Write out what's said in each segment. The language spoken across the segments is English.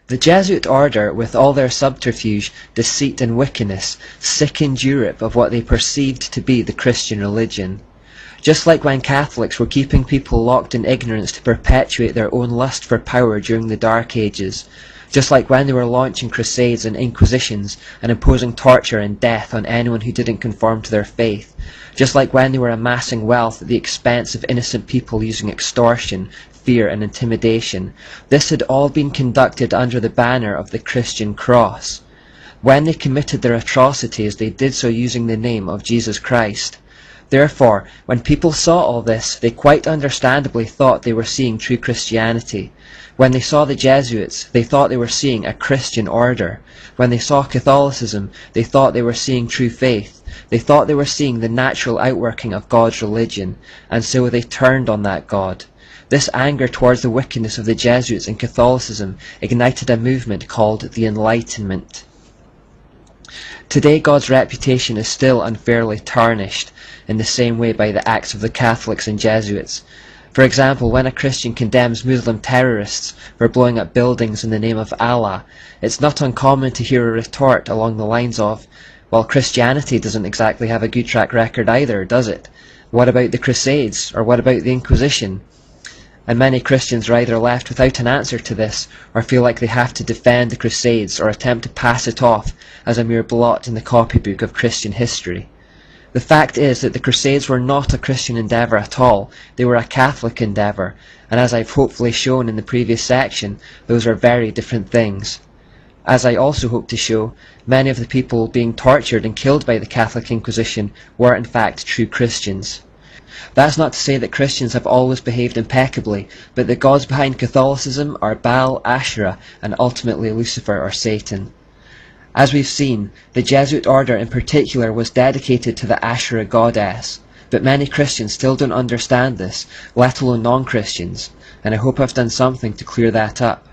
The Jesuit order, with all their subterfuge, deceit and wickedness, sickened Europe of what they perceived to be the Christian religion. Just like when Catholics were keeping people locked in ignorance to perpetuate their own lust for power during the Dark Ages, just like when they were launching crusades and inquisitions and imposing torture and death on anyone who didn't conform to their faith, just like when they were amassing wealth at the expense of innocent people using extortion, fear and intimidation, this had all been conducted under the banner of the Christian cross. When they committed their atrocities, they did so using the name of Jesus Christ. Therefore, when people saw all this, they quite understandably thought they were seeing true Christianity. When they saw the Jesuits, they thought they were seeing a Christian order. When they saw Catholicism, they thought they were seeing true faith. They thought they were seeing the natural outworking of God's religion, and so they turned on that God. This anger towards the wickedness of the Jesuits and Catholicism ignited a movement called the Enlightenment. Today God's reputation is still unfairly tarnished in the same way by the acts of the Catholics and Jesuits. For example, when a Christian condemns Muslim terrorists for blowing up buildings in the name of Allah, it's not uncommon to hear a retort along the lines of, well, Christianity doesn't exactly have a good track record either, does it? What about the Crusades? Or what about the Inquisition? And many Christians are either left without an answer to this, or feel like they have to defend the Crusades or attempt to pass it off as a mere blot in the copybook of Christian history. The fact is that the Crusades were not a Christian endeavour at all, they were a Catholic endeavour, and as I've hopefully shown in the previous section, those are very different things. As I also hope to show, many of the people being tortured and killed by the Catholic Inquisition were in fact true Christians. That's not to say that Christians have always behaved impeccably, but the gods behind Catholicism are Baal, Asherah, and ultimately Lucifer or Satan. As we've seen, the Jesuit order in particular was dedicated to the Asherah goddess, but many Christians still don't understand this, let alone non-Christians, and I hope I've done something to clear that up.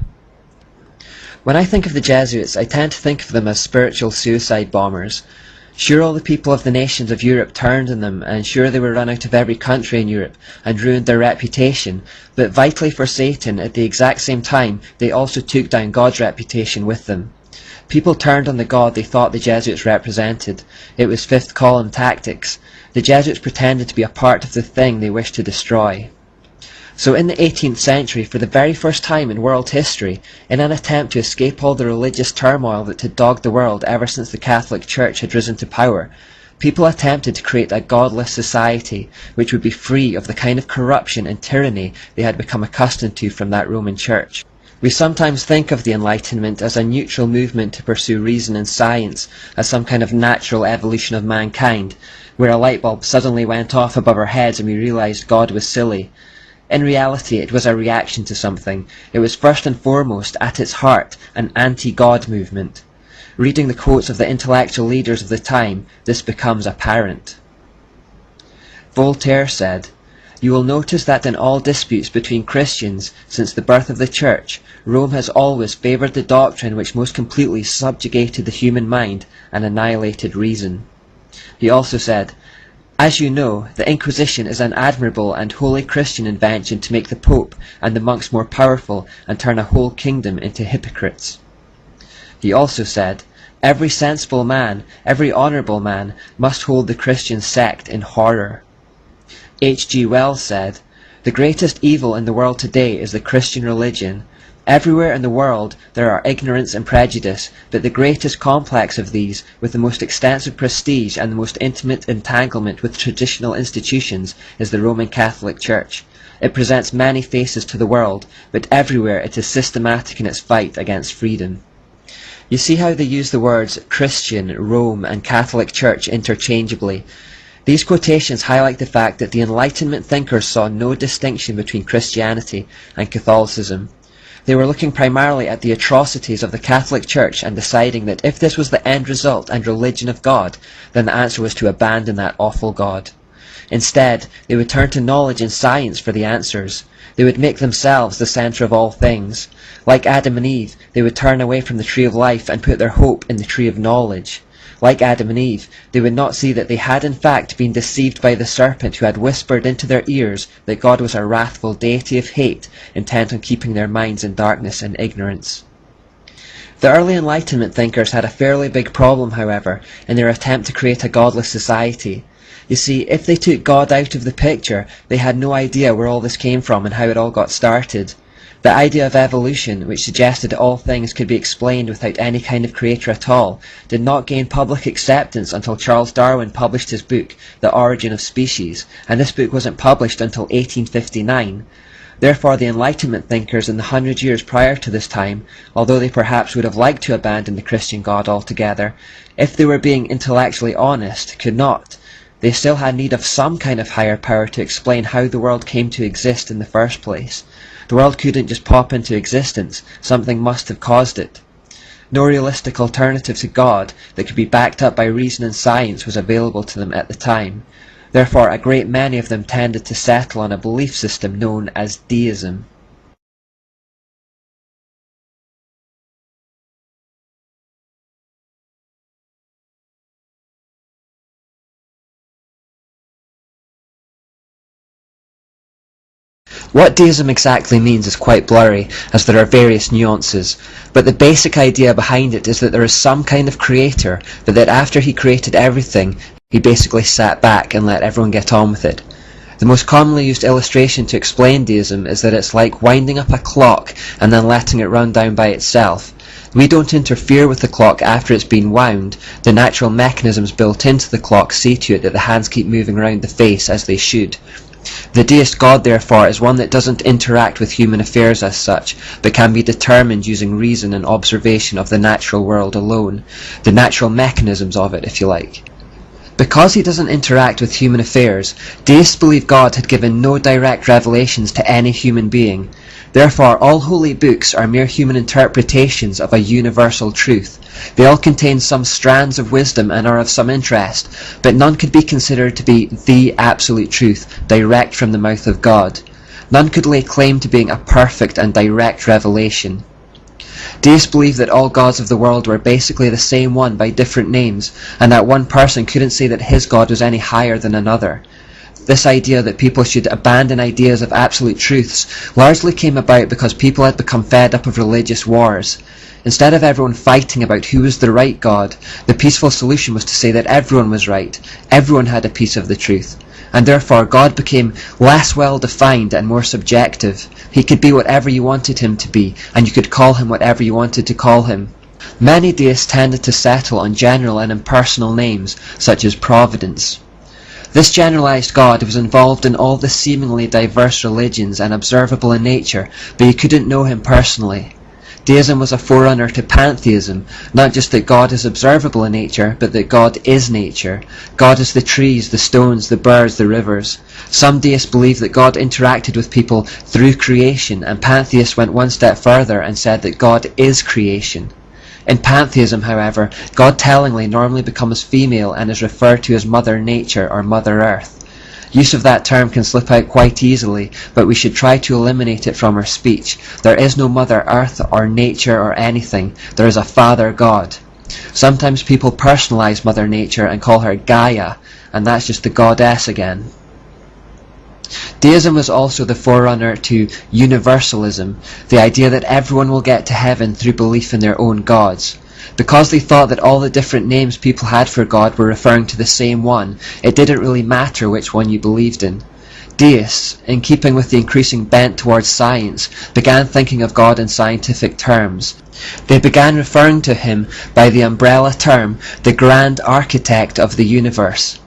When I think of the Jesuits, I tend to think of them as spiritual suicide bombers. Sure, all the people of the nations of Europe turned on them, and sure they were run out of every country in Europe and ruined their reputation, but vitally for Satan, at the exact same time, they also took down God's reputation with them. People turned on the God they thought the Jesuits represented. It was fifth column tactics. The Jesuits pretended to be a part of the thing they wished to destroy. So in the 18th century, for the very first time in world history, in an attempt to escape all the religious turmoil that had dogged the world ever since the Catholic Church had risen to power, people attempted to create a godless society which would be free of the kind of corruption and tyranny they had become accustomed to from that Roman Church. We sometimes think of the Enlightenment as a neutral movement to pursue reason and science, as some kind of natural evolution of mankind, where a light bulb suddenly went off above our heads and we realised God was silly. In reality, it was a reaction to something. It was first and foremost, at its heart, an anti-God movement. Reading the quotes of the intellectual leaders of the time, this becomes apparent. Voltaire said, "You will notice that in all disputes between Christians since the birth of the Church, Rome has always favoured the doctrine which most completely subjugated the human mind and annihilated reason." He also said, "As you know, the Inquisition is an admirable and holy Christian invention to make the Pope and the monks more powerful and turn a whole kingdom into hypocrites." He also said, "Every sensible man, every honourable man, must hold the Christian sect in horror." H.G. Wells said, "The greatest evil in the world today is the Christian religion. Everywhere in the world there are ignorance and prejudice, but the greatest complex of these, with the most extensive prestige and the most intimate entanglement with traditional institutions, is the Roman Catholic Church. It presents many faces to the world, but everywhere it is systematic in its fight against freedom." You see how they use the words Christian, Rome, and Catholic Church interchangeably. These quotations highlight the fact that the Enlightenment thinkers saw no distinction between Christianity and Catholicism. They were looking primarily at the atrocities of the Catholic Church and deciding that if this was the end result and religion of God, then the answer was to abandon that awful God. Instead, they would turn to knowledge and science for the answers. They would make themselves the centre of all things. Like Adam and Eve, they would turn away from the tree of life and put their hope in the tree of knowledge. Like Adam and Eve, they would not see that they had in fact been deceived by the serpent who had whispered into their ears that God was a wrathful deity of hate, intent on keeping their minds in darkness and ignorance. The early Enlightenment thinkers had a fairly big problem, however, in their attempt to create a godless society. You see, if they took God out of the picture, they had no idea where all this came from and how it all got started. The idea of evolution, which suggested that all things could be explained without any kind of creator at all, did not gain public acceptance until Charles Darwin published his book, The Origin of Species, and this book wasn't published until 1859. Therefore, the Enlightenment thinkers in the 100 years prior to this time, although they perhaps would have liked to abandon the Christian God altogether, if they were being intellectually honest, could not. They still had need of some kind of higher power to explain how the world came to exist in the first place. The world couldn't just pop into existence, something must have caused it. No realistic alternative to God that could be backed up by reason and science was available to them at the time. Therefore, a great many of them tended to settle on a belief system known as deism. What deism exactly means is quite blurry, as there are various nuances, but the basic idea behind it is that there is some kind of creator, but that after he created everything, he basically sat back and let everyone get on with it. The most commonly used illustration to explain deism is that it's like winding up a clock and then letting it run down by itself. We don't interfere with the clock after it's been wound. The natural mechanisms built into the clock see to it that the hands keep moving around the face as they should. The deist God, therefore, is one that doesn't interact with human affairs as such, but can be determined using reason and observation of the natural world alone, the natural mechanisms of it, if you like. Because he doesn't interact with human affairs, deists believe God had given no direct revelations to any human being. Therefore, all holy books are mere human interpretations of a universal truth. They all contain some strands of wisdom and are of some interest, but none could be considered to be the absolute truth, direct from the mouth of God. None could lay claim to being a perfect and direct revelation. Deists believe that all gods of the world were basically the same one by different names, and that one person couldn't say that his God was any higher than another. This idea that people should abandon ideas of absolute truths largely came about because people had become fed up of religious wars. Instead of everyone fighting about who was the right God, the peaceful solution was to say that everyone was right, everyone had a piece of the truth, and therefore God became less well defined and more subjective. He could be whatever you wanted him to be, and you could call him whatever you wanted to call him. Many deists tended to settle on general and impersonal names, such as Providence. This generalized God was involved in all the seemingly diverse religions and observable in nature, but you couldn't know him personally. Deism was a forerunner to pantheism, not just that God is observable in nature, but that God is nature. God is the trees, the stones, the birds, the rivers. Some deists believe that God interacted with people through creation, and pantheists went one step further and said that God is creation. In pantheism, however, God tellingly normally becomes female and is referred to as Mother Nature or Mother Earth. Use of that term can slip out quite easily, but we should try to eliminate it from our speech. There is no Mother Earth or nature or anything. There is a Father God. Sometimes people personalize Mother Nature and call her Gaia, and that's just the goddess again. Deism was also the forerunner to universalism, the idea that everyone will get to heaven through belief in their own gods. Because they thought that all the different names people had for God were referring to the same one, it didn't really matter which one you believed in. Deists, in keeping with the increasing bent towards science, began thinking of God in scientific terms. They began referring to him by the umbrella term, the Grand Architect of the Universe.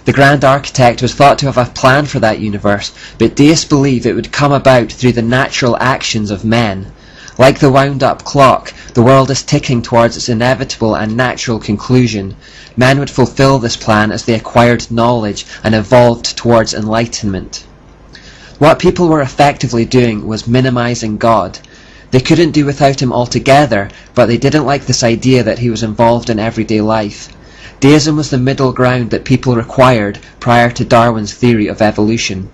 The Grand Architect was thought to have a plan for that universe, but deists believe it would come about through the natural actions of men. Like the wound-up clock, the world is ticking towards its inevitable and natural conclusion. Men would fulfill this plan as they acquired knowledge and evolved towards enlightenment. What people were effectively doing was minimizing God. They couldn't do without him altogether, but they didn't like this idea that he was involved in everyday life. Deism was the middle ground that people required prior to Darwin's theory of evolution.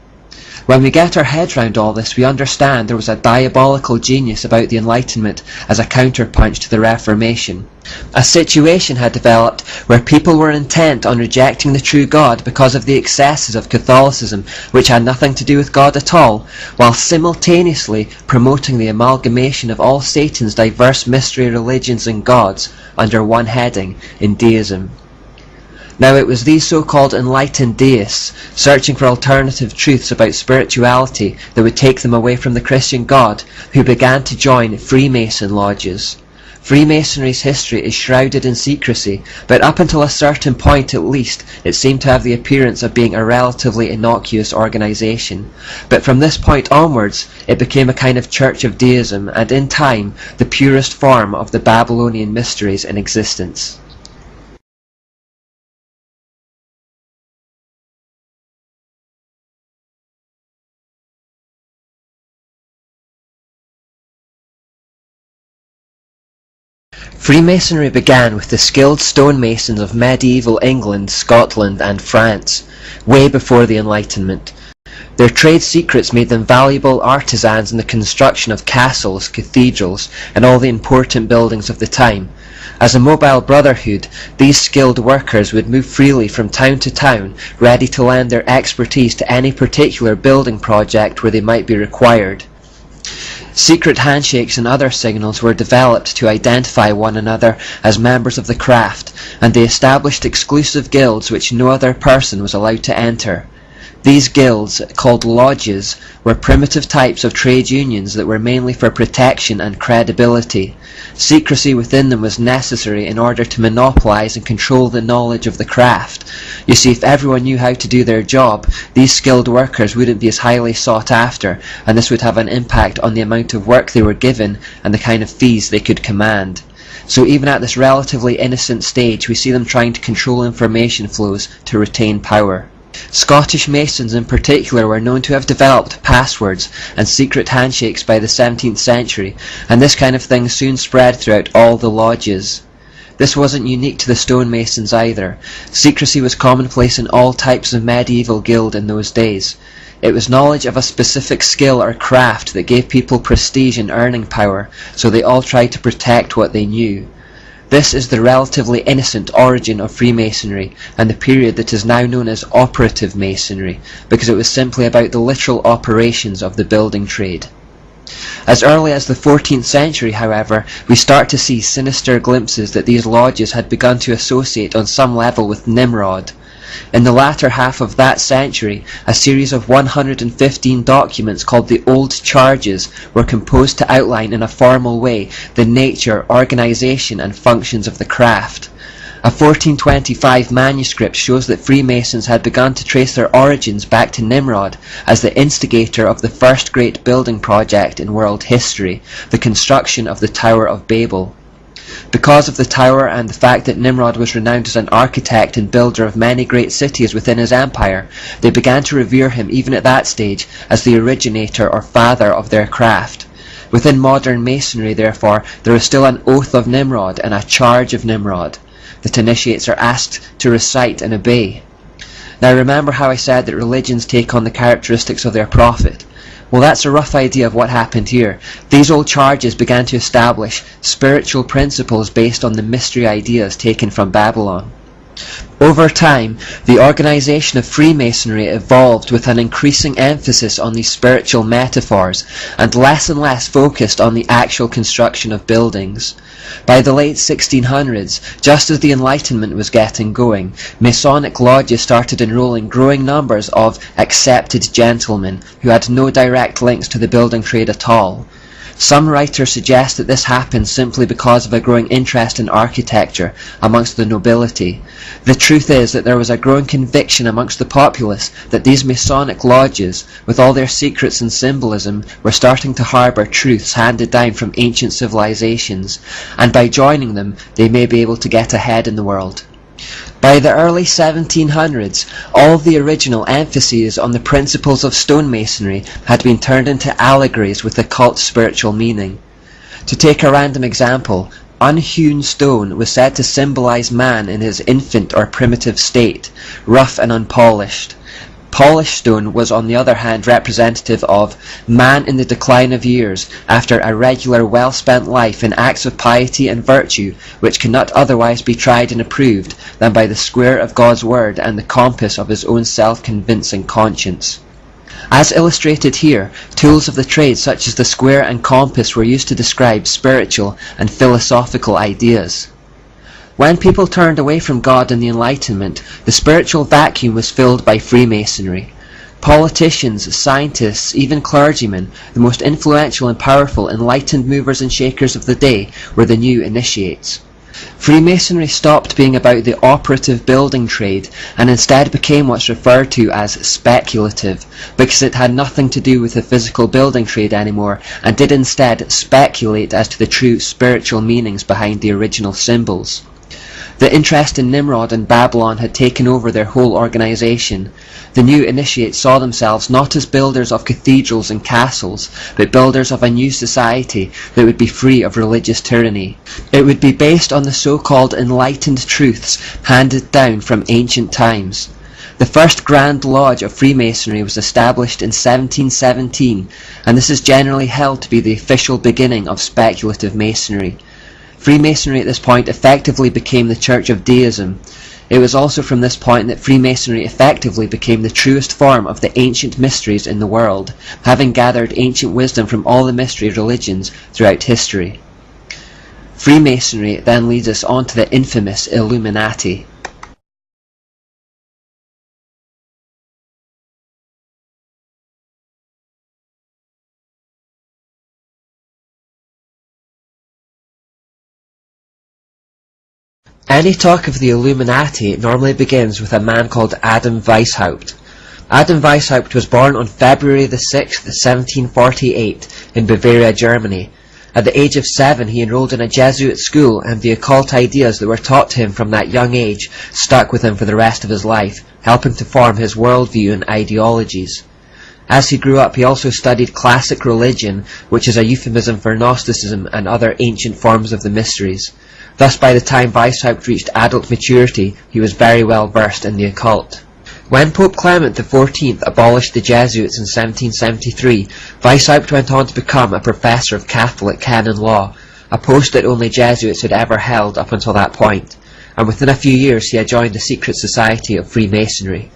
When we get our heads round all this, we understand there was a diabolical genius about the Enlightenment as a counterpunch to the Reformation. A situation had developed where people were intent on rejecting the true God because of the excesses of Catholicism, which had nothing to do with God at all, while simultaneously promoting the amalgamation of all Satan's diverse mystery religions and gods under one heading, in deism. Now it was these so-called enlightened deists, searching for alternative truths about spirituality that would take them away from the Christian God, who began to join Freemason lodges. Freemasonry's history is shrouded in secrecy, but up until a certain point at least, it seemed to have the appearance of being a relatively innocuous organisation. But from this point onwards, it became a kind of church of deism, and in time, the purest form of the Babylonian mysteries in existence. Freemasonry began with the skilled stonemasons of medieval England, Scotland and France, way before the Enlightenment. Their trade secrets made them valuable artisans in the construction of castles, cathedrals and all the important buildings of the time. As a mobile brotherhood, these skilled workers would move freely from town to town, ready to lend their expertise to any particular building project where they might be required. Secret handshakes and other signals were developed to identify one another as members of the craft, and they established exclusive guilds which no other person was allowed to enter. These guilds, called lodges, were primitive types of trade unions that were mainly for protection and credibility. Secrecy within them was necessary in order to monopolize and control the knowledge of the craft. You see, if everyone knew how to do their job, these skilled workers wouldn't be as highly sought after, and this would have an impact on the amount of work they were given and the kind of fees they could command. So even at this relatively innocent stage, we see them trying to control information flows to retain power. Scottish Masons in particular were known to have developed passwords and secret handshakes by the 17th century, and this kind of thing soon spread throughout all the lodges. This wasn't unique to the stonemasons either. Secrecy was commonplace in all types of medieval guild in those days. It was knowledge of a specific skill or craft that gave people prestige and earning power, so they all tried to protect what they knew. This is the relatively innocent origin of Freemasonry, and the period that is now known as operative masonry, because it was simply about the literal operations of the building trade. As early as the 14th century, however, we start to see sinister glimpses that these lodges had begun to associate on some level with Nimrod. In the latter half of that century, a series of 115 documents called the Old Charges were composed to outline in a formal way the nature, organisation and functions of the craft. A 1425 manuscript shows that Freemasons had begun to trace their origins back to Nimrod as the instigator of the first great building project in world history, the construction of the Tower of Babel. Because of the tower and the fact that Nimrod was renowned as an architect and builder of many great cities within his empire, they began to revere him even at that stage as the originator or father of their craft. Within modern masonry, therefore, there is still an oath of Nimrod and a charge of Nimrod that initiates are asked to recite and obey. Now remember how I said that religions take on the characteristics of their prophet? Well, that's a rough idea of what happened here. These old charges began to establish spiritual principles based on the mystery ideas taken from Babylon. Over time, the organisation of Freemasonry evolved with an increasing emphasis on these spiritual metaphors and less focused on the actual construction of buildings. By the late 1600s, just as the Enlightenment was getting going, Masonic lodges started enrolling growing numbers of accepted gentlemen who had no direct links to the building trade at all. Some writers suggest that this happened simply because of a growing interest in architecture amongst the nobility. The truth is that there was a growing conviction amongst the populace that these Masonic lodges, with all their secrets and symbolism, were starting to harbour truths handed down from ancient civilizations, and by joining them they may be able to get ahead in the world. By the early 1700s, all the original emphases on the principles of stonemasonry had been turned into allegories with occult spiritual meaning. To take a random example, unhewn stone was said to symbolize man in his infant or primitive state, rough and unpolished. Polished stone was on the other hand representative of man in the decline of years, after a regular well-spent life in acts of piety and virtue, which cannot otherwise be tried and approved than by the square of God's word and the compass of his own self-convincing conscience. As illustrated here, tools of the trade such as the square and compass were used to describe spiritual and philosophical ideas. When people turned away from God and the Enlightenment, the spiritual vacuum was filled by Freemasonry. Politicians, scientists, even clergymen, the most influential and powerful enlightened movers and shakers of the day, were the new initiates. Freemasonry stopped being about the operative building trade and instead became what's referred to as speculative, because it had nothing to do with the physical building trade anymore and did instead speculate as to the true spiritual meanings behind the original symbols. The interest in Nimrod and Babylon had taken over their whole organization. The new initiates saw themselves not as builders of cathedrals and castles, but builders of a new society that would be free of religious tyranny. It would be based on the so-called enlightened truths handed down from ancient times. The first Grand Lodge of Freemasonry was established in 1717, and this is generally held to be the official beginning of speculative masonry. Freemasonry at this point effectively became the Church of Deism. It was also from this point that Freemasonry effectively became the truest form of the ancient mysteries in the world, having gathered ancient wisdom from all the mystery religions throughout history. Freemasonry then leads us on to the infamous Illuminati. Any talk of the Illuminati normally begins with a man called Adam Weishaupt. Adam Weishaupt was born on February the 6th, 1748 in Bavaria, Germany. At the age of 7 he enrolled in a Jesuit school, and the occult ideas that were taught to him from that young age stuck with him for the rest of his life, helping to form his worldview and ideologies. As he grew up, he also studied classic religion, which is a euphemism for Gnosticism and other ancient forms of the mysteries. Thus, by the time Weishaupt reached adult maturity, he was very well versed in the occult. When Pope Clement XIV abolished the Jesuits in 1773, Weishaupt went on to become a professor of Catholic canon law, a post that only Jesuits had ever held up until that point, and within a few years he had joined the secret society of Freemasonry.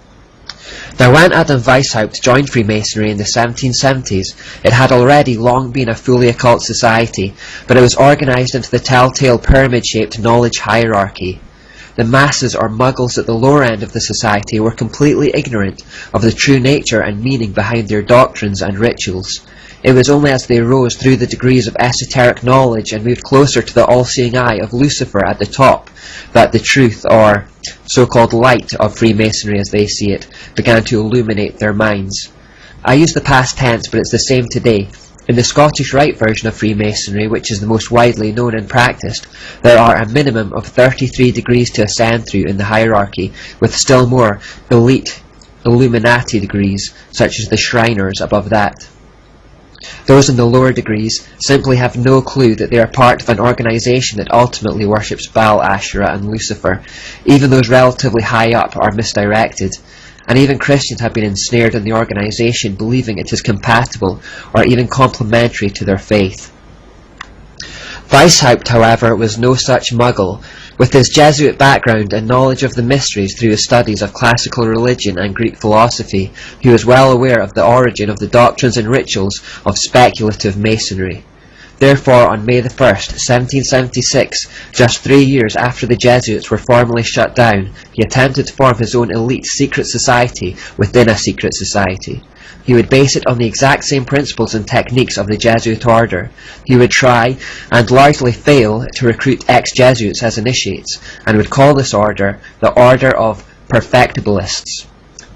Now, when Adam Weishaupt joined Freemasonry in the 1770s, it had already long been a fully occult society, but it was organized into the telltale pyramid-shaped knowledge hierarchy. The masses, or muggles at the lower end of the society, were completely ignorant of the true nature and meaning behind their doctrines and rituals. It was only as they rose through the degrees of esoteric knowledge and moved closer to the all-seeing eye of Lucifer at the top that the truth, or so-called light of Freemasonry as they see it, began to illuminate their minds. I use the past tense, but it's the same today. In the Scottish Rite version of Freemasonry, which is the most widely known and practiced, there are a minimum of 33 degrees to ascend through in the hierarchy, with still more elite Illuminati degrees, such as the Shriners above that. Those in the lower degrees simply have no clue that they are part of an organization that ultimately worships Baal, Asherah and Lucifer. Even those relatively high up are misdirected, and even Christians have been ensnared in the organization believing it is compatible or even complementary to their faith. Weishaupt, however, was no such muggle. With his Jesuit background and knowledge of the mysteries through his studies of classical religion and Greek philosophy, he was well aware of the origin of the doctrines and rituals of speculative masonry. Therefore, on May the 1st, 1776, just 3 years after the Jesuits were formally shut down, he attempted to form his own elite secret society within a secret society. He would base it on the exact same principles and techniques of the Jesuit order. He would try, and largely fail, to recruit ex-Jesuits as initiates, and would call this order the Order of Perfectibilists.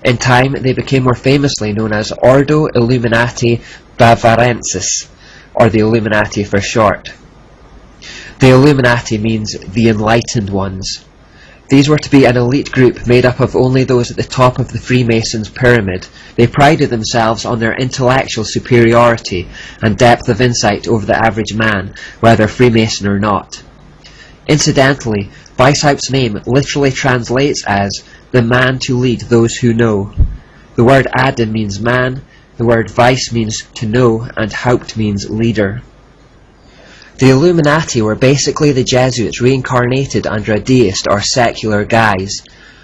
In time, they became more famously known as Ordo Illuminati Bavarensis, or the Illuminati for short. The Illuminati means the Enlightened Ones. These were to be an elite group made up of only those at the top of the Freemasons' pyramid. They prided themselves on their intellectual superiority and depth of insight over the average man, whether Freemason or not. Incidentally, Weishaupt's name literally translates as the man to lead those who know. The word Adam means man, the word Weiss means to know, and Haupt means leader. The Illuminati were basically the Jesuits reincarnated under a deist or secular guise.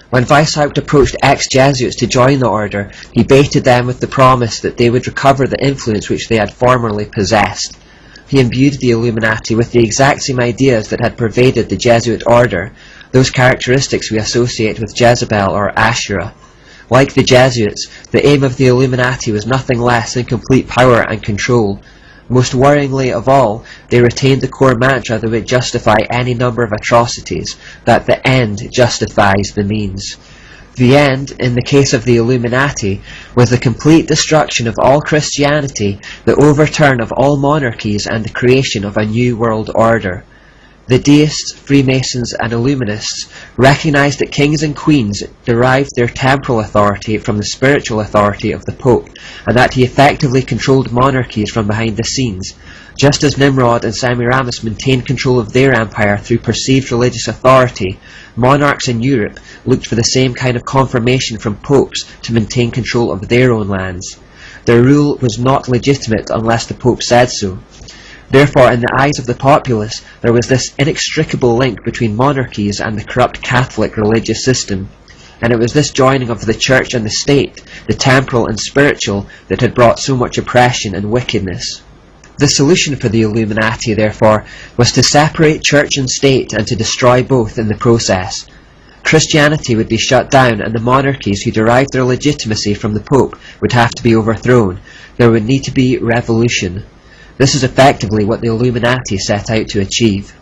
When Weishaupt approached ex-Jesuits to join the order, he baited them with the promise that they would recover the influence which they had formerly possessed. He imbued the Illuminati with the exact same ideas that had pervaded the Jesuit order, those characteristics we associate with Jezebel or Asherah. Like the Jesuits, the aim of the Illuminati was nothing less than complete power and control. Most worryingly of all, they retained the core mantra that would justify any number of atrocities, that the end justifies the means. The end, in the case of the Illuminati, was the complete destruction of all Christianity, the overturn of all monarchies, and the creation of a new world order. The deists, Freemasons, and Illuminists recognized that kings and queens derived their temporal authority from the spiritual authority of the Pope, and that he effectively controlled monarchies from behind the scenes. Just as Nimrod and Semiramis maintained control of their empire through perceived religious authority, monarchs in Europe looked for the same kind of confirmation from popes to maintain control of their own lands. Their rule was not legitimate unless the Pope said so. Therefore, in the eyes of the populace, there was this inextricable link between monarchies and the corrupt Catholic religious system. And it was this joining of the church and the state, the temporal and spiritual, that had brought so much oppression and wickedness. The solution for the Illuminati, therefore, was to separate church and state and to destroy both in the process. Christianity would be shut down, and the monarchies who derived their legitimacy from the Pope would have to be overthrown. There would need to be revolution. This is effectively what the Illuminati set out to achieve.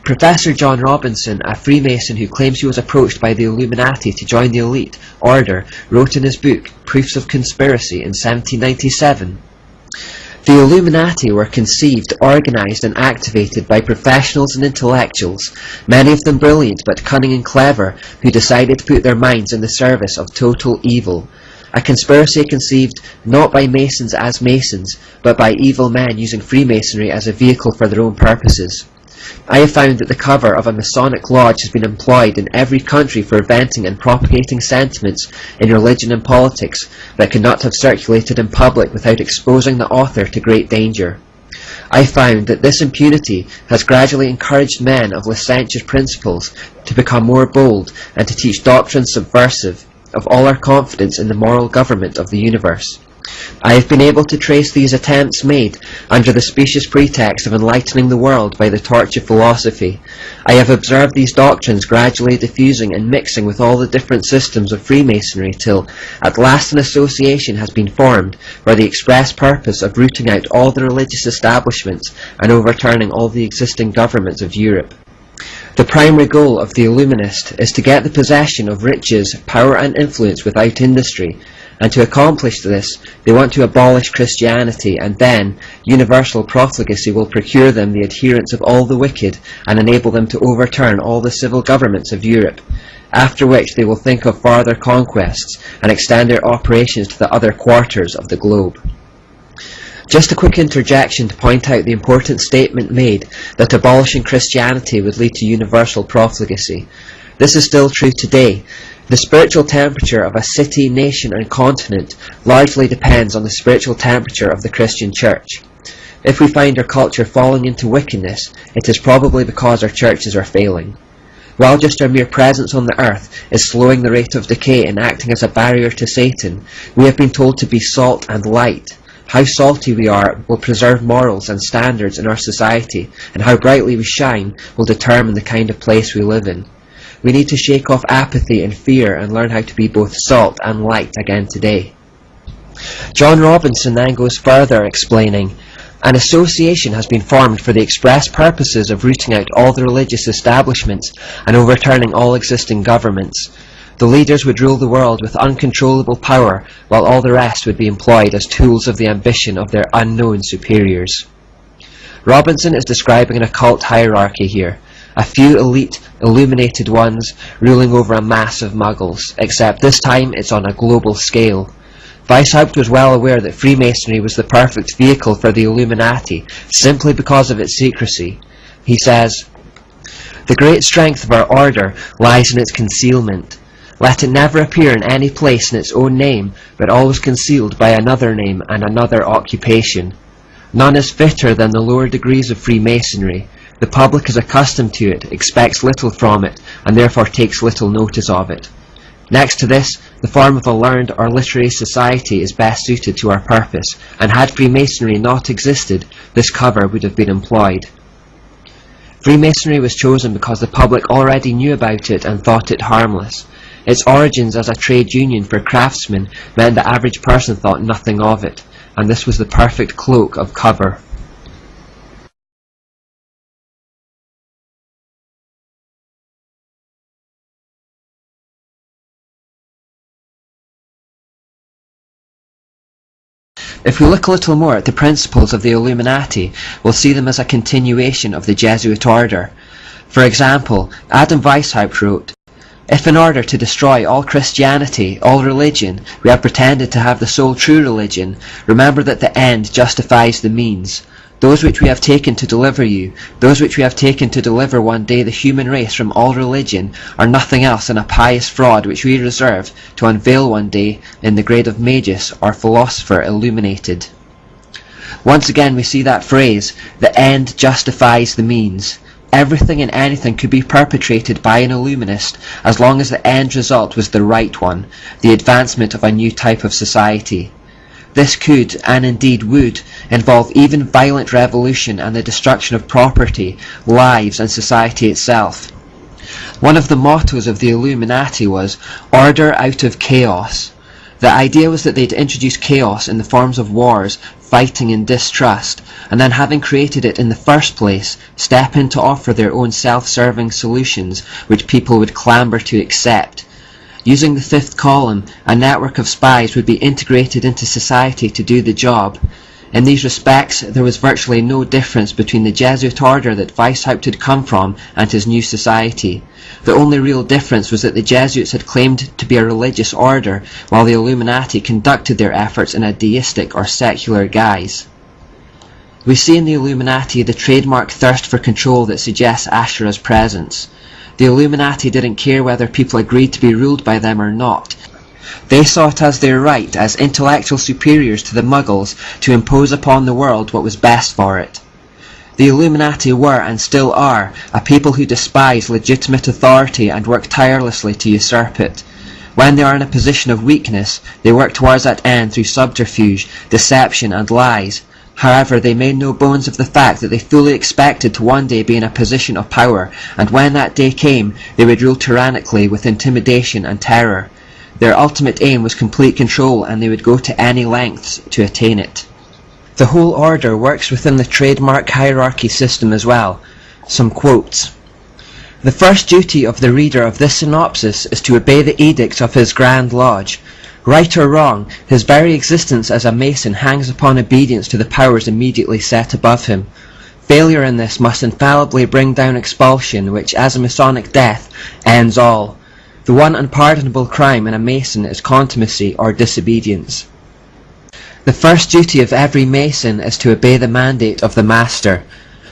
Professor John Robinson, a Freemason who claims he was approached by the Illuminati to join the elite order, wrote in his book, Proofs of Conspiracy, in 1797, "The Illuminati were conceived, organized and activated by professionals and intellectuals, many of them brilliant but cunning and clever, who decided to put their minds in the service of total evil. A conspiracy conceived not by Masons as Masons, but by evil men using Freemasonry as a vehicle for their own purposes. I have found that the cover of a Masonic lodge has been employed in every country for venting and propagating sentiments in religion and politics that could not have circulated in public without exposing the author to great danger. I found that this impunity has gradually encouraged men of licentious principles to become more bold and to teach doctrines subversive of all our confidence in the moral government of the universe. I have been able to trace these attempts made under the specious pretext of enlightening the world by the torch of philosophy. I have observed these doctrines gradually diffusing and mixing with all the different systems of Freemasonry till at last an association has been formed for the express purpose of rooting out all the religious establishments and overturning all the existing governments of Europe. The primary goal of the Illuminist is to get the possession of riches, power and influence without industry, and to accomplish this, they want to abolish Christianity, and then universal profligacy will procure them the adherence of all the wicked and enable them to overturn all the civil governments of Europe, after which they will think of farther conquests and extend their operations to the other quarters of the globe." Just a quick interjection to point out the important statement made that abolishing Christianity would lead to universal profligacy. This is still true today. The spiritual temperature of a city, nation and continent largely depends on the spiritual temperature of the Christian Church. If we find our culture falling into wickedness, it is probably because our churches are failing. While just our mere presence on the earth is slowing the rate of decay and acting as a barrier to Satan, we have been told to be salt and light. How salty we are will preserve morals and standards in our society, and how brightly we shine will determine the kind of place we live in. We need to shake off apathy and fear and learn how to be both salt and light again today. John Robinson then goes further, explaining, "An association has been formed for the express purposes of rooting out all the religious establishments and overturning all existing governments. The leaders would rule the world with uncontrollable power, while all the rest would be employed as tools of the ambition of their unknown superiors." Robinson is describing an occult hierarchy here, a few elite, illuminated ones ruling over a mass of muggles, except this time it's on a global scale. Weishaupt was well aware that Freemasonry was the perfect vehicle for the Illuminati, simply because of its secrecy. He says, "The great strength of our order lies in its concealment. Let it never appear in any place in its own name, but always concealed by another name and another occupation. None is fitter than the lower degrees of Freemasonry. The public is accustomed to it, expects little from it, and therefore takes little notice of it. Next to this, the form of a learned or literary society is best suited to our purpose, and had Freemasonry not existed, this cover would have been employed. Freemasonry was chosen because the public already knew about it and thought it harmless. Its origins as a trade union for craftsmen meant the average person thought nothing of it, and this was the perfect cloak of cover. If we look a little more at the principles of the Illuminati, we'll see them as a continuation of the Jesuit order. For example, Adam Weishaupt wrote, "If in order to destroy all Christianity, all religion, we have pretended to have the sole true religion, remember that the end justifies the means. Those which we have taken to deliver you, those which we have taken to deliver one day the human race from all religion, are nothing else than a pious fraud which we reserve to unveil one day in the grade of Magus or philosopher illuminated." Once again we see that phrase, "the end justifies the means." Everything and anything could be perpetrated by an illuminist as long as the end result was the right one, the advancement of a new type of society. This could, and indeed would, involve even violent revolution and the destruction of property, lives, and society itself. One of the mottos of the Illuminati was, "Order out of chaos." The idea was that they'd introduce chaos in the forms of wars, fighting and distrust, and then having created it in the first place, step in to offer their own self-serving solutions which people would clamber to accept. Using the fifth column, a network of spies would be integrated into society to do the job. In these respects, there was virtually no difference between the Jesuit order that Weishaupt had come from and his new society. The only real difference was that the Jesuits had claimed to be a religious order, while the Illuminati conducted their efforts in a deistic or secular guise. We see in the Illuminati the trademark thirst for control that suggests Ashura's presence. The Illuminati didn't care whether people agreed to be ruled by them or not. They saw it as their right, as intellectual superiors to the Muggles, to impose upon the world what was best for it. The Illuminati were, and still are, a people who despise legitimate authority and work tirelessly to usurp it. When they are in a position of weakness, they work towards that end through subterfuge, deception, and lies. However, they made no bones of the fact that they fully expected to one day be in a position of power, and when that day came, they would rule tyrannically with intimidation and terror. Their ultimate aim was complete control, and they would go to any lengths to attain it. The whole order works within the trademark hierarchy system as well. Some quotes. "The first duty of the reader of this synopsis is to obey the edicts of his Grand Lodge. Right or wrong, his very existence as a Mason hangs upon obedience to the powers immediately set above him. Failure in this must infallibly bring down expulsion, which, as a Masonic death, ends all. The one unpardonable crime in a Mason is contumacy or disobedience. The first duty of every Mason is to obey the mandate of the Master.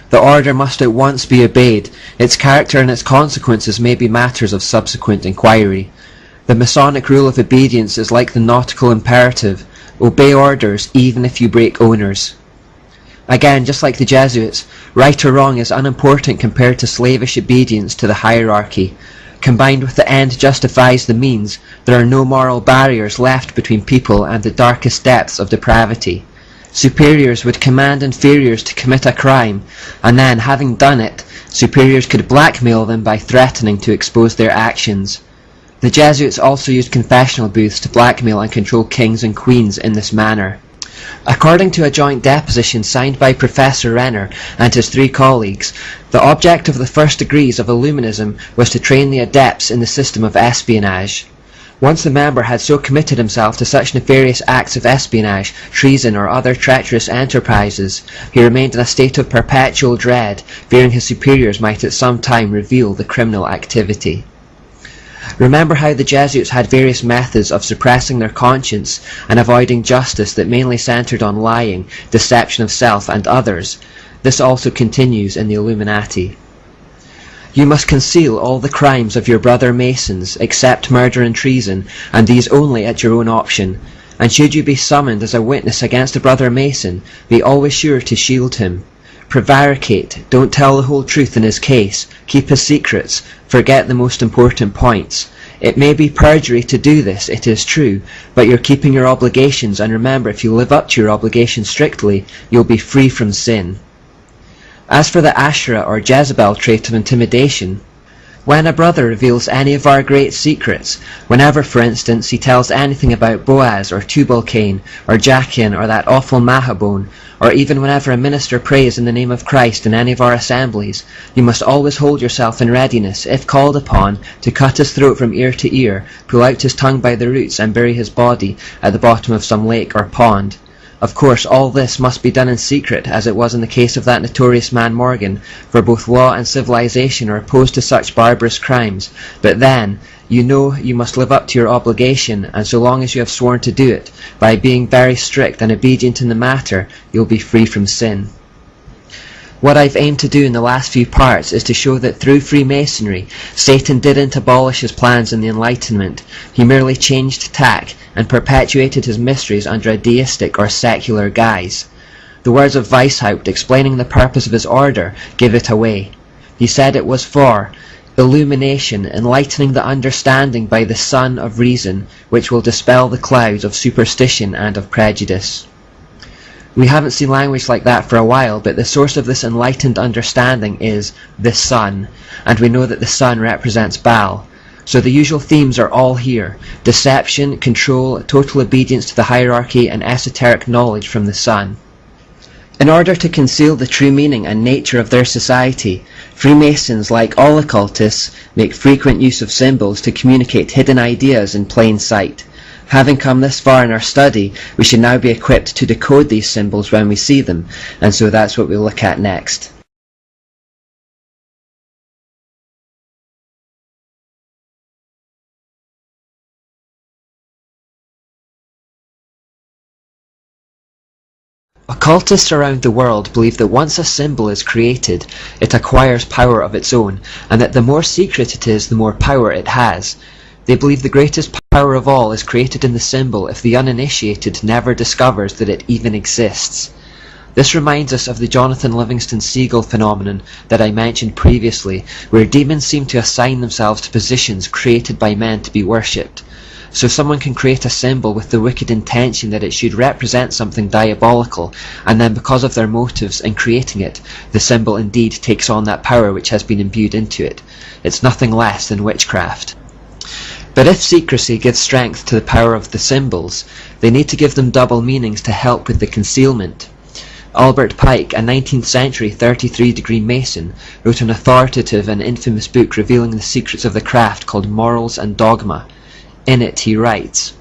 The order must at once be obeyed. Its character and its consequences may be matters of subsequent inquiry. The Masonic rule of obedience is like the nautical imperative. Obey orders even if you break owners." Again, just like the Jesuits, right or wrong is unimportant compared to slavish obedience to the hierarchy. Combined with the end justifies the means, there are no moral barriers left between people and the darkest depths of depravity. Superiors would command inferiors to commit a crime, and then, having done it, superiors could blackmail them by threatening to expose their actions. The Jesuits also used confessional booths to blackmail and control kings and queens in this manner. According to a joint deposition signed by Professor Renner and his 3 colleagues, the object of the first degrees of Illuminism was to train the adepts in the system of espionage. Once the member had so committed himself to such nefarious acts of espionage, treason, or other treacherous enterprises, he remained in a state of perpetual dread, fearing his superiors might at some time reveal the criminal activity. Remember how the Jesuits had various methods of suppressing their conscience and avoiding justice that mainly centered on lying, deception of self and others. This also continues in the Illuminati. You must conceal all the crimes of your brother Masons, except murder and treason, and these only at your own option. And should you be summoned as a witness against a brother Mason, be always sure to shield him. Prevaricate, don't tell the whole truth in his case, keep his secrets, forget the most important points. It may be perjury to do this, it is true, but you're keeping your obligations, and remember, if you live up to your obligations strictly, you'll be free from sin. As for the Asherah or Jezebel trait of intimidation, when a brother reveals any of our great secrets, whenever, for instance, he tells anything about Boaz or Tubal-Cain or Jachin or that awful Mahabone, or even whenever a minister prays in the name of Christ in any of our assemblies, you must always hold yourself in readiness, if called upon, to cut his throat from ear to ear, pull out his tongue by the roots, and bury his body at the bottom of some lake or pond. Of course, all this must be done in secret, as it was in the case of that notorious man Morgan, for both law and civilization are opposed to such barbarous crimes. But then, you know you must live up to your obligation, and so long as you have sworn to do it, by being very strict and obedient in the matter, you'll be free from sin. What I've aimed to do in the last few parts is to show that through Freemasonry, Satan didn't abolish his plans in the Enlightenment. He merely changed tack and perpetuated his mysteries under a deistic or secular guise. The words of Weishaupt explaining the purpose of his order give it away. He said it was for illumination, enlightening the understanding by the sun of reason, which will dispel the clouds of superstition and of prejudice. We haven't seen language like that for a while, but the source of this enlightened understanding is the sun, and we know that the sun represents Baal. So the usual themes are all here: deception, control, total obedience to the hierarchy, and esoteric knowledge from the sun. In order to conceal the true meaning and nature of their society, Freemasons, like all occultists, make frequent use of symbols to communicate hidden ideas in plain sight. Having come this far in our study, we should now be equipped to decode these symbols when we see them, and so that's what we'll look at next. Occultists around the world believe that once a symbol is created, it acquires power of its own, and that the more secret it is, the more power it has. They believe the greatest power of all is created in the symbol if the uninitiated never discovers that it even exists. This reminds us of the Jonathan Livingston Seagull phenomenon that I mentioned previously, where demons seem to assign themselves to positions created by men to be worshipped. So someone can create a symbol with the wicked intention that it should represent something diabolical, and then because of their motives in creating it, the symbol indeed takes on that power which has been imbued into it. It's nothing less than witchcraft. But if secrecy gives strength to the power of the symbols, they need to give them double meanings to help with the concealment. Albert Pike, a 19th century 33-degree Mason, wrote an authoritative and infamous book revealing the secrets of the craft called Morals and Dogma. In it he writes,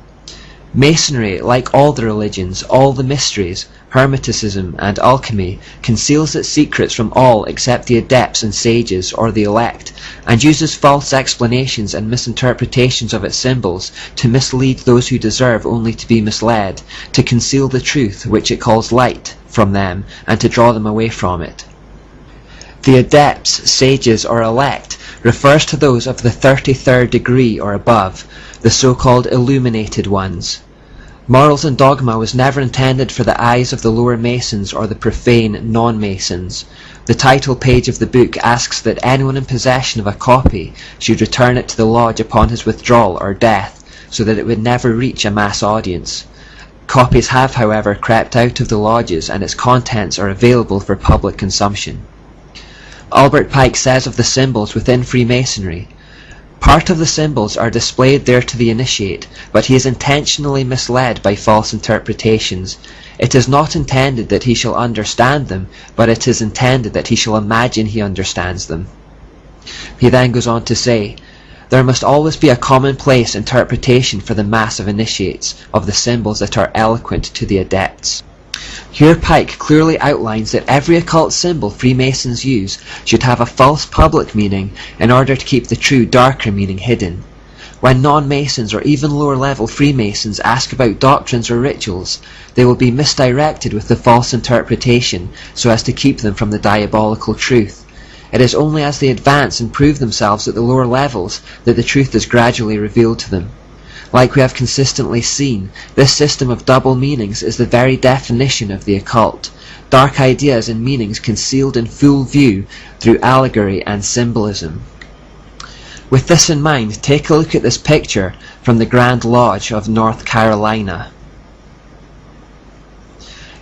"Masonry, like all the religions, all the mysteries, Hermeticism and alchemy, conceals its secrets from all except the adepts and sages or the elect, and uses false explanations and misinterpretations of its symbols to mislead those who deserve only to be misled, to conceal the truth, which it calls light, from them, and to draw them away from it." The adepts, sages, or elect refers to those of the 33rd degree or above, the so-called illuminated ones. Morals and Dogma was never intended for the eyes of the lower Masons or the profane non-Masons. The title page of the book asks that anyone in possession of a copy should return it to the lodge upon his withdrawal or death, so that it would never reach a mass audience. Copies have, however, crept out of the lodges, and its contents are available for public consumption. Albert Pike says of the symbols within Freemasonry, "Part of the symbols are displayed there to the initiate, but he is intentionally misled by false interpretations. It is not intended that he shall understand them, but it is intended that he shall imagine he understands them." He then goes on to say, "There must always be a commonplace interpretation for the mass of initiates of the symbols that are eloquent to the adepts." Here Pike clearly outlines that every occult symbol Freemasons use should have a false public meaning in order to keep the true darker meaning hidden. When non-Masons or even lower-level Freemasons ask about doctrines or rituals, they will be misdirected with the false interpretation so as to keep them from the diabolical truth. It is only as they advance and prove themselves at the lower levels that the truth is gradually revealed to them. Like we have consistently seen, this system of double meanings is the very definition of the occult. Dark ideas and meanings concealed in full view through allegory and symbolism. With this in mind, take a look at this picture from the Grand Lodge of North Carolina.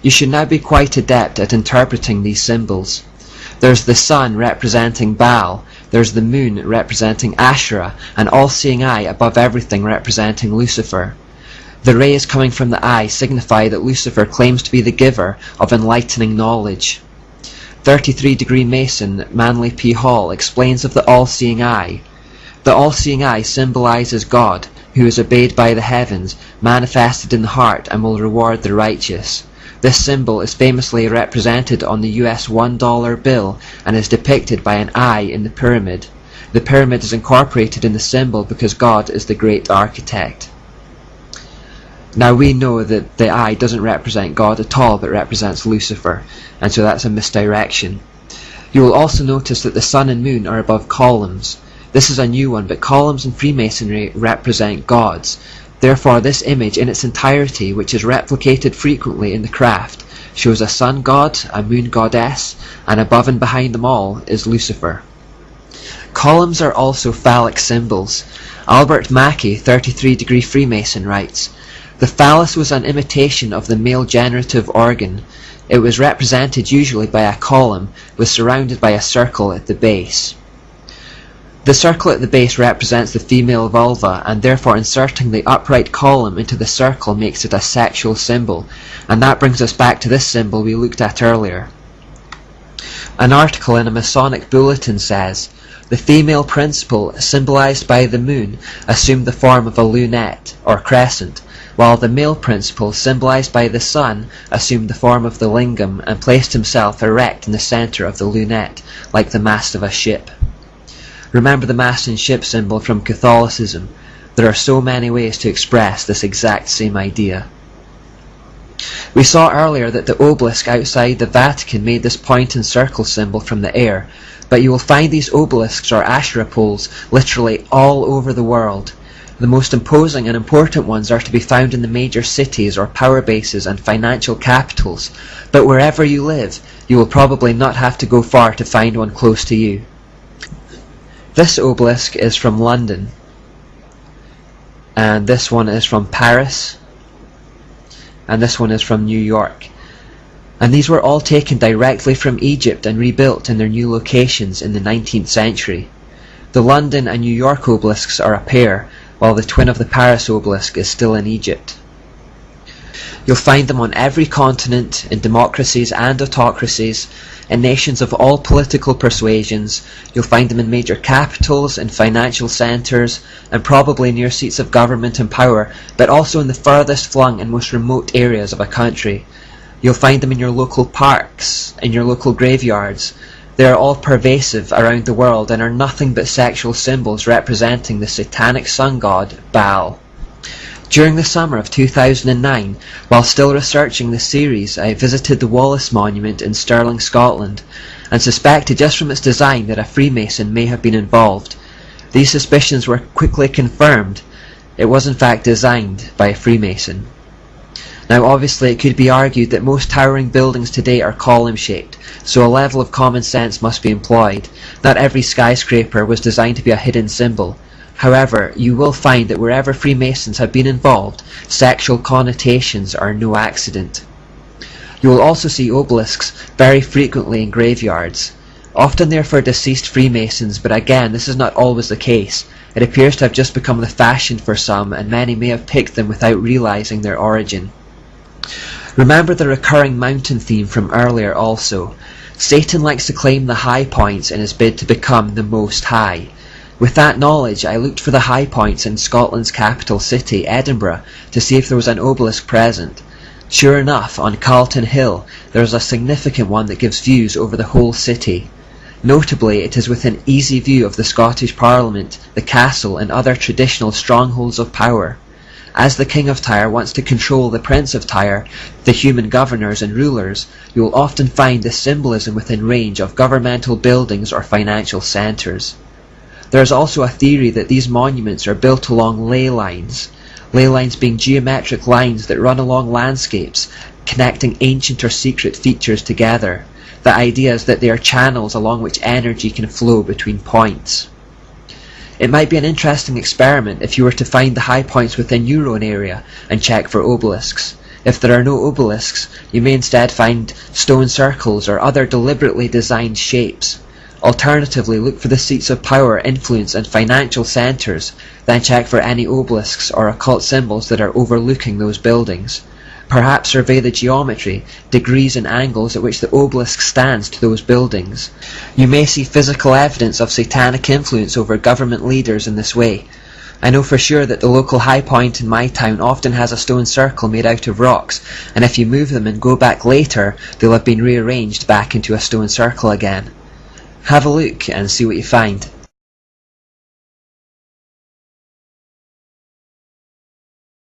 You should now be quite adept at interpreting these symbols. There's the sun representing Baal, there's the moon representing Asherah, an all-seeing eye above everything representing Lucifer. The rays coming from the eye signify that Lucifer claims to be the giver of enlightening knowledge. 33-degree Mason Manly P. Hall explains of the all-seeing eye. The all-seeing eye symbolizes God, who is obeyed by the heavens, manifested in the heart, and will reward the righteous. This symbol is famously represented on the US $1 bill and is depicted by an eye in the pyramid. The pyramid is incorporated in the symbol because God is the great architect. Now we know that the eye doesn't represent God at all, but represents Lucifer, and so that's a misdirection. You will also notice that the sun and moon are above columns. This is a new one, but columns in Freemasonry represent gods. Therefore, this image in its entirety, which is replicated frequently in the craft, shows a sun god, a moon goddess, and above and behind them all is Lucifer. Columns are also phallic symbols. Albert Mackey, 33-degree Freemason, writes, "The phallus was an imitation of the male generative organ. It was represented usually by a column, was surrounded by a circle at the base. The circle at the base represents the female vulva, and therefore inserting the upright column into the circle makes it a sexual symbol, and that brings us back to this symbol we looked at earlier." An article in a Masonic bulletin says, "The female principle, symbolized by the moon, assumed the form of a lunette, or crescent, while the male principle, symbolized by the sun, assumed the form of the lingam and placed himself erect in the center of the lunette, like the mast of a ship." Remember the mast and ship symbol from Catholicism. There are so many ways to express this exact same idea. We saw earlier that the obelisk outside the Vatican made this point and circle symbol from the air, but you will find these obelisks or Asherah poles literally all over the world. The most imposing and important ones are to be found in the major cities or power bases and financial capitals, but wherever you live, you will probably not have to go far to find one close to you. This obelisk is from London, and this one is from Paris, and this one is from New York. And these were all taken directly from Egypt and rebuilt in their new locations in the 19th century. The London and New York obelisks are a pair, while the twin of the Paris obelisk is still in Egypt. You'll find them on every continent, in democracies and autocracies, in nations of all political persuasions. You'll find them in major capitals, in financial centres, and probably near seats of government and power, but also in the furthest flung and most remote areas of a country. You'll find them in your local parks, in your local graveyards. They are all pervasive around the world and are nothing but sexual symbols representing the satanic sun god, Baal. During the summer of 2009, while still researching the series, I visited the Wallace Monument in Stirling, Scotland, and suspected just from its design that a Freemason may have been involved. These suspicions were quickly confirmed. It was in fact designed by a Freemason. Now obviously it could be argued that most towering buildings today are column-shaped, so a level of common sense must be employed. Not every skyscraper was designed to be a hidden symbol. However, you will find that wherever Freemasons have been involved, sexual connotations are no accident. You will also see obelisks very frequently in graveyards. Often they are for deceased Freemasons, but again, this is not always the case. It appears to have just become the fashion for some, and many may have picked them without realizing their origin. Remember the recurring mountain theme from earlier also. Satan likes to claim the high points in his bid to become the Most High. With that knowledge, I looked for the high points in Scotland's capital city, Edinburgh, to see if there was an obelisk present. Sure enough, on Carlton Hill, there is a significant one that gives views over the whole city. Notably, it is within easy view of the Scottish Parliament, the castle, and other traditional strongholds of power. As the king of Tyre wants to control the prince of Tyre, the human governors and rulers, you will often find this symbolism within range of governmental buildings or financial centres. There is also a theory that these monuments are built along ley lines being geometric lines that run along landscapes, connecting ancient or secret features together. The idea is that they are channels along which energy can flow between points. It might be an interesting experiment if you were to find the high points within your own area and check for obelisks. If there are no obelisks, you may instead find stone circles or other deliberately designed shapes. Alternatively, look for the seats of power, influence and financial centres, then check for any obelisks or occult symbols that are overlooking those buildings. Perhaps survey the geometry, degrees and angles at which the obelisk stands to those buildings. You may see physical evidence of satanic influence over government leaders in this way. I know for sure that the local high point in my town often has a stone circle made out of rocks, and if you move them and go back later, they'll have been rearranged back into a stone circle again. Have a look and see what you find.